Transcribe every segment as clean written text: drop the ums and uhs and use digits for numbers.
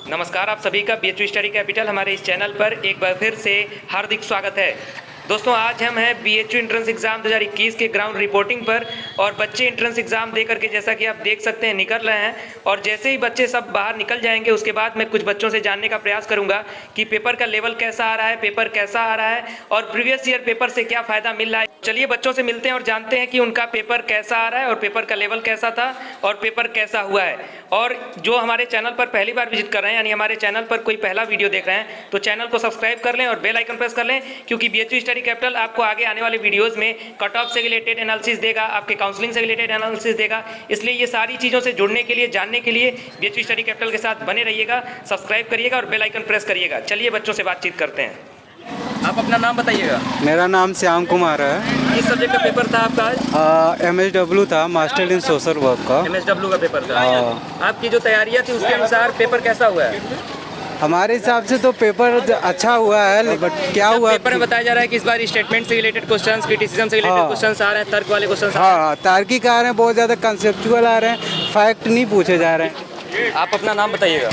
नमस्कार, आप सभी का BHU स्टडी कैपिटल हमारे इस चैनल पर एक बार फिर से हार्दिक स्वागत है। दोस्तों, आज हम हैं BHU एंट्रेंस एग्ज़ाम 2021 के ग्राउंड रिपोर्टिंग पर। और बच्चे एंट्रेंस एग्ज़ाम दे करके जैसा कि आप देख सकते हैं निकल रहे हैं। और जैसे ही बच्चे सब बाहर निकल जाएंगे उसके बाद मैं कुछ बच्चों से जानने का प्रयास करूंगा कि पेपर का लेवल कैसा आ रहा है, पेपर कैसा आ रहा है और प्रीवियस ईयर पेपर से क्या फ़ायदा मिल रहा है। चलिए बच्चों से मिलते हैं और जानते हैं कि उनका पेपर कैसा आ रहा है और पेपर का लेवल कैसा था और पेपर कैसा हुआ है। और जो हमारे चैनल पर पहली बार विजिट कर रहे हैं, यानी हमारे चैनल पर कोई पहला वीडियो देख रहे हैं, तो चैनल को सब्सक्राइब कर लें और बेल आइकन प्रेस कर लें, क्योंकि BHU स्टडी कैपिटल आपको आगे आने वाले वीडियोस में कट ऑफ से रिलेटेड एनालिसिस देगा, आपके काउंसलिंग से रिलेटेड एनालिसिस देगा। इसलिए ये सारी चीज़ों से जुड़ने के लिए, जानने के लिए BHU स्टडी कैपिटल के साथ बने रहिएगा, सब्सक्राइब करिएगा और बेल आइकन प्रेस करिएगा। चलिए बच्चों से बातचीत करते हैं। आप अपना नाम बताइएगा। मेरा नाम श्याम कुमार है। किस सब्जेक्ट का पेपर था आपका आज? MSW था, मास्टर इन सोशल वर्क का। MSW का पेपर था। आपकी जो तैयारियां थी उसके अनुसार पेपर कैसा हुआ है? हमारे हिसाब से तो पेपर अच्छा हुआ है, बट क्या हुआ पेपर में बताया जा रहा है कि इस बार स्टेटमेंट से रिलेटेड क्वेश्चंस, क्रिटिसिज्म से रिलेटेड क्वेश्चंस आ रहे हैं, तर्क वाले क्वेश्चंस आ रहे हैं। हाँ, तार्किक आ रहे हैं, बहुत ज़्यादा कंसेप्चुअल आ रहे हैं, फैक्ट नहीं पूछे जा रहे हैं। आप अपना नाम बताइएगा।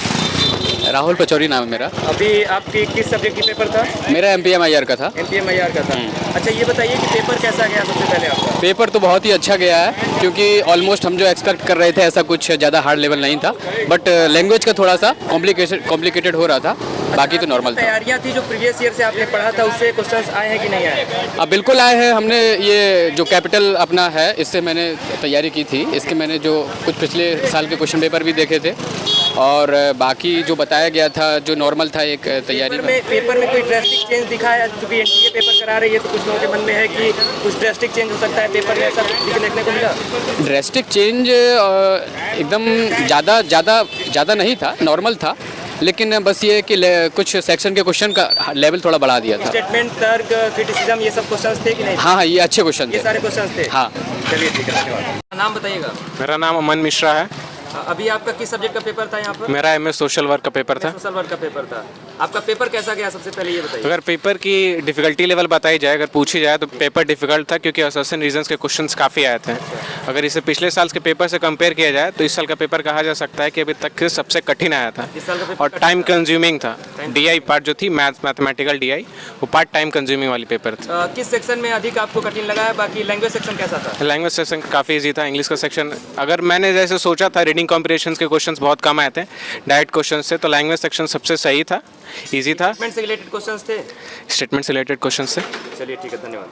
राहुल पचौरी नाम है मेरा। अभी आपकी किस सब्जेक्ट की पेपर था? मेरा MPMIR का था। MPMIR का था। अच्छा, ये बताइए कि पेपर कैसा गया सबसे पहले आपका? पेपर तो बहुत ही अच्छा गया है, क्योंकि ऑलमोस्ट हम जो एक्सपेक्ट कर रहे थे ऐसा कुछ ज़्यादा हार्ड लेवल नहीं था, बट लैंग्वेज का थोड़ा सा कॉम्प्लिकेटेड हो रहा था, बाकी तो नॉर्मल था। तैयारियां थी जो प्रीवियस ईयर से आपने पढ़ा था, उससे क्वेश्चंस आए हैं कि नहीं आए? अब बिल्कुल आए हैं। हमने ये जो कैपिटल अपना है इससे मैंने तैयारी की थी, इसके मैंने जो कुछ पिछले साल के क्वेश्चन पेपर भी देखे थे, और बाकी जो बताया गया था जो नॉर्मल था एक तैयारी में। पेपर में कोई ड्रास्टिक चेंज दिखा है? क्योंकि NTA पेपर करा रही है तो कुछ लोगों के मन में है कि कुछ ड्रास्टिक चेंज हो सकता है पेपर में, ऐसा देखने को मिला? ड्रास्टिक चेंज एकदम ज़्यादा नहीं था, नॉर्मल था, लेकिन बस ये कि कुछ सेक्शन के क्वेश्चन का लेवल थोड़ा बढ़ा दिया था। स्टेटमेंट, तर्क, क्रिटिसिज्म, ये सब क्वेश्चंस थे कि नहीं? हाँ, ये अच्छे क्वेश्चन थे। ये सारे क्वेश्चंस थे। हाँ, चलिए ठीक है, धन्यवाद। नाम बताइएगा। मेरा नाम अमन मिश्रा है। अभी आपका किस सब्जेक्ट का पेपर था यहाँ पर? मेरा MS सोशल वर्क का पेपर था। सोशल वर्क का पेपर था। आपका पेपर कैसा गया सबसे पहले ये बताइए। अगर पेपर की डिफ़िकल्टी लेवल बताई जाए, अगर पूछी जाए, तो पेपर डिफ़िकल्ट था, क्योंकि असर्शन रीजंस के क्वेश्चंस काफ़ी आए थे। अगर इसे पिछले साल के पेपर से कंपेयर किया जाए तो इस साल का पेपर कहा जा सकता है कि अभी तक के सबसे कठिन आया था और टाइम कंज्यूमिंग था। DI पार्ट जो थी, मैथमेटिकल DI, वो पार्ट टाइम कंज्यूमिंग वाली पेपर थी। किस सेक्शन में अधिक आपको कठिन लगा है? बाकी लैंग्वेज सेक्शन कैसा था? लैंग्वेज सेक्शन काफ़ी ईजी था। इंग्लिश का सेक्शन, अगर मैंने जैसे सोचा था, रीडिंग कॉम्प्रिहेंशन के क्वेश्चंस बहुत कम आए थे डायरेक्ट क्वेश्चन से, तो लैंग्वेज सेक्शन सबसे सही था, इजी था। स्टेटमेंट से रिलेटेड क्वेश्चंस थे? स्टेटमेंट से रिलेटेड क्वेश्चन से। चलिए ठीक है, धन्यवाद।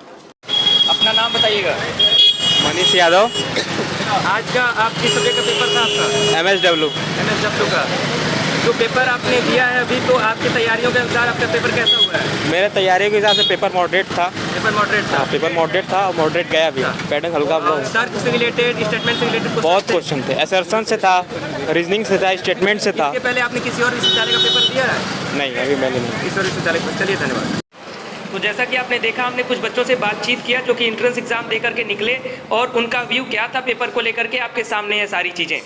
अपना नाम बताइएगा। मनीष यादव। आज का आप किस सब्जेक्ट का पेपर था आपका? MSW का। जो पेपर आपने दिया है अभी, तो आपकी तैयारियों के अनुसार आपका पेपर कैसा हुआ है? मेरे तैयारी के हिसाब से पेपर मॉडरेट था। पेपर मॉडरेट था। पेपर मॉडरेट था और मॉडरेट गया भी। पैटर्न हल्का तर्क से रिलेटेड, स्टेटमेंट से रिलेटेड बहुत क्वेश्चन थे। असर्शन से था, रीजनिंग से था, स्टेटमेंट से था। इसके पहले आपने किसी और विश्वविद्यालय का पेपर दिया है? नहीं, अभी मैंने नहीं। इस और विश्वविद्यालय का। चलिए धन्यवाद। तो जैसा कि आपने देखा, हमने कुछ बच्चों से बातचीत किया जो कि एंट्रेंस एग्जाम दे करके निकले, और उनका व्यू क्या था पेपर को लेकर के आपके सामने है सारी चीज़ें।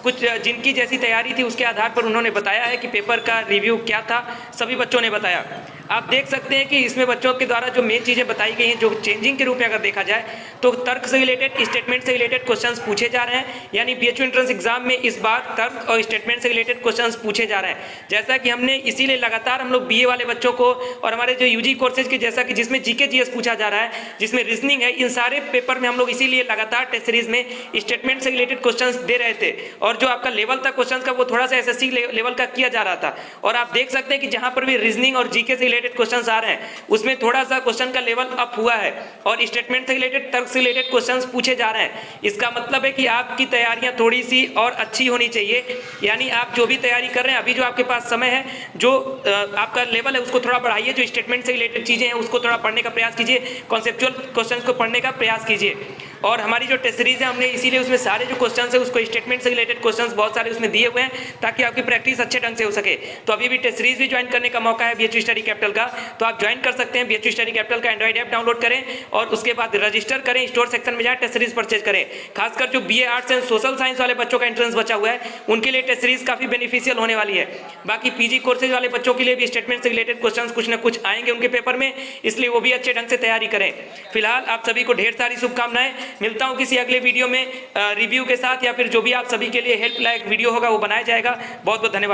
कुछ जिनकी जैसी तैयारी थी उसके आधार पर उन्होंने बताया है कि पेपर का रिव्यू क्या था, सभी बच्चों ने बताया। आप देख सकते हैं कि इसमें बच्चों के द्वारा जो मेन चीज़ें बताई गई हैं, जो चेंजिंग के रूप में अगर देखा जाए तो तर्क से रिलेटेड, स्टेटमेंट से रिलेटेड क्वेश्चंस पूछे जा रहे हैं। यानी BHU एंट्रेंस एग्जाम में इस बार तर्क और स्टेटमेंट से रिलेटेड क्वेश्चंस पूछे जा रहे हैं। जैसा कि हमने इसीलिए लगातार हम लोग BA वाले बच्चों को और हमारे जो UG कोर्सेज के, जैसा कि जिसमें GK GS पूछा जा रहा है, जिसमें रीजनिंग है, इन सारे पेपर में हम लोग इसीलिए लगातार टेस्ट सीरीज में स्टेटमेंट से रिलेटेड क्वेश्चंस दे रहे थे। और जो आपका लेवल था क्वेश्चंस का, वो थोड़ा सा SSC लेवल का किया जा रहा था। और आप देख सकते हैं कि जहां पर भी रीजनिंग और GK से रिलेटेड क्वेश्चंस आ रहे हैं, उसमें थोड़ा सा क्वेश्चन का लेवल अप हुआ है और स्टेटमेंट से रिलेटेड, तर्क से रिलेटेड क्वेश्चंस पूछे जा रहे हैं। इसका मतलब है कि आपकी तैयारियां थोड़ी सी और अच्छी होनी चाहिए। यानी आप जो भी तैयारी कर रहे हैं, अभी जो आपके पास समय है, जो आपका लेवल है उसको थोड़ा बढ़ाइए, जो स्टेटमेंट से रिलेटेड चीजें हैं उसको थोड़ा पढ़ने का प्रयास कीजिए, कॉन्सेप्चुअल क्वेश्चन को पढ़ने का प्रयास कीजिए। और हमारी जो टेस्ट सीरीज है, हमने इसीलिए उसमें सारे जो क्वेश्चन है उसको स्टेटमेंट से रिलेटेड क्वेश्चंस बहुत सारे उसमें दिए हुए हैं, ताकि आपकी प्रैक्टिस अच्छे ढंग से हो सके। तो अभी भी टेस्ट सीरीज भी ज्वाइन करने का मौका है BHU स्टडी कैपिटल का, तो आप ज्वाइन कर सकते हैं। BHU स्टडी कैपिटल का एंड्रॉइड ऐप डाउनलोड करें और उसके बाद रजिस्टर करें, स्टोर सेक्शन में जाए, टेस्ट सीरीज परचेज करें। खासकर जो BA arts and social science वाले बच्चों का एंट्रेंस बचा हुआ है, उनके लिए टेस्ट सीरीज काफी बेनिफिशियल होने वाली है। बाकी PG कोर्सेज वाले बच्चों के लिए भी स्टेटमेंट से रिलेटेड क्वेश्चन कुछ ना कुछ आएंगे उनके पेपर में, इसलिए वो भी अच्छे ढंग से तैयारी करें। फिलहाल आप सभी को ढेर सारी शुभकामनाएं। मिलता हूं किसी अगले वीडियो में रिव्यू के साथ, या फिर जो भी आप सभी के लिए हेल्प लायक वीडियो होगा वो बनाया जाएगा। बहुत बहुत धन्यवाद।